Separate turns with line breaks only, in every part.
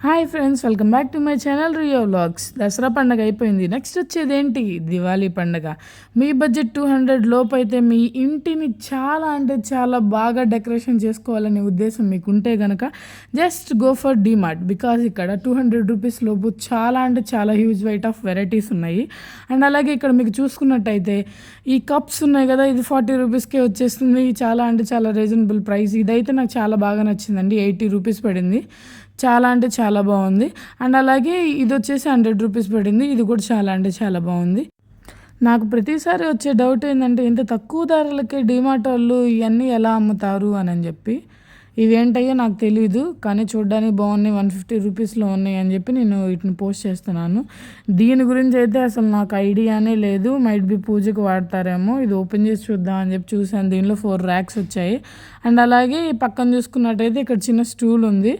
Hi friends, welcome back to my channel Rio vlogs. Dasara పండగ అయిపోయింది. Next వచ్చేది ఏంటి? దివాళీ పండగ. మీ బడ్జెట్ 200 లోపు అయితే మీ ఇంటిని చాలా అంటే చాలా బాగా డెకరేషన్ చేసుకోవాలనే ఉద్దేశం మీకు ఉంటే కనుక just go for DMart. Because ఇక్కడ 200 రూపీస్ లోపు చాలా అంటే చాలా హ్యూజ్ వైట్ ఆఫ్ వెరైటీస్ ఉన్నాయి. అండ్ అలాగే ఇక్కడ మీకు చూసుకున్నట్టయితే ఈ కప్స్ ఉన్నాయి కదా, ఇది 40 రూపీస్కే వచ్చేస్తుంది. చాలా అంటే చాలా రీజనబుల్ ప్రైస్. ఇదైతే నాకు చాలా బాగా నచ్చిందండి. 80 రూపీస్ పడింది. చాలా అంటే చాలా బాగుంది. అండ్ అలాగే ఇది వచ్చేసి 100 రూపీస్ పడింది. ఇది కూడా చాలా అంటే చాలా బాగుంది. నాకు ప్రతిసారి వచ్చే డౌట్ ఏంటంటే, ఇంత తక్కువ ధరలకే డీమార్ట్ వాళ్ళు ఇవన్నీ ఎలా అమ్ముతారు అని చెప్పి. ఇవేంటయ్యో నాకు తెలీదు, కానీ చూడడానికి బాగున్నాయి, 150 రూపీస్లో ఉన్నాయి అని చెప్పి నేను వీటిని పోస్ట్ చేస్తున్నాను. దీని గురించి అయితే అసలు నాకు ఐడియానే లేదు. మైట్ బి పూజకు వాడతారేమో. ఇది ఓపెన్ చేసి చూద్దాం అని చెప్పి చూసాను. దీనిలో 4 ర్యాక్స్ వచ్చాయి. అండ్ అలాగే పక్కన చూసుకున్నట్టయితే ఇక్కడ చిన్న స్టూల్ ఉంది.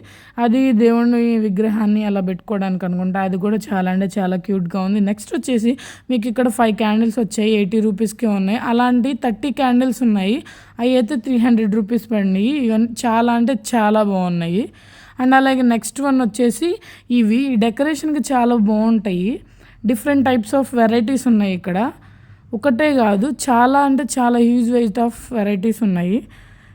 అది దేవుని విగ్రహాన్ని అలా పెట్టుకోవడానికి అనుకుంటా. అది కూడా చాలా అంటే చాలా క్యూట్గా ఉంది. నెక్స్ట్ వచ్చేసి మీకు ఇక్కడ 5 క్యాండిల్స్ వచ్చాయి. 80 రూపీస్కే ఉన్నాయి. అలాంటి 30 క్యాండిల్స్ ఉన్నాయి. అవి అయితే 300 రూపీస్ పడినాయి. ఇవన్నీ చాలా అంటే చాలా బాగున్నాయి. అండ్ అలాగే నెక్స్ట్ వన్ వచ్చేసి ఇవి డెకరేషన్కి చాలా బాగుంటాయి. డిఫరెంట్ టైప్స్ ఆఫ్ వెరైటీస్ ఉన్నాయి ఇక్కడ. ఒకటే కాదు, చాలా అంటే చాలా హ్యూజ్ వెయిట్ ఆఫ్ వెరైటీస్ ఉన్నాయి.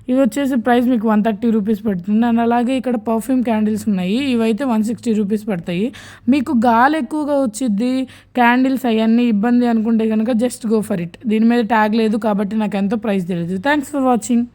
ఇవి వచ్చేసి ప్రైస్ మీకు 130 రూపీస్ పడుతుంది. అండ్ అలాగే ఇక్కడ పర్ఫ్యూమ్ క్యాండిల్స్ ఉన్నాయి. ఇవైతే 160 రూపీస్ పడతాయి. మీకు గాలి ఎక్కువగా వచ్చిద్ది, క్యాండిల్స్ అవన్నీ ఇబ్బంది అనుకుంటే కనుక జస్ట్ గో ఫర్ ఇట్. దీని మీద ట్యాగ్ లేదు కాబట్టి నాకు ఎంతో ప్రైస్ తెలియదు. Thanks for watching.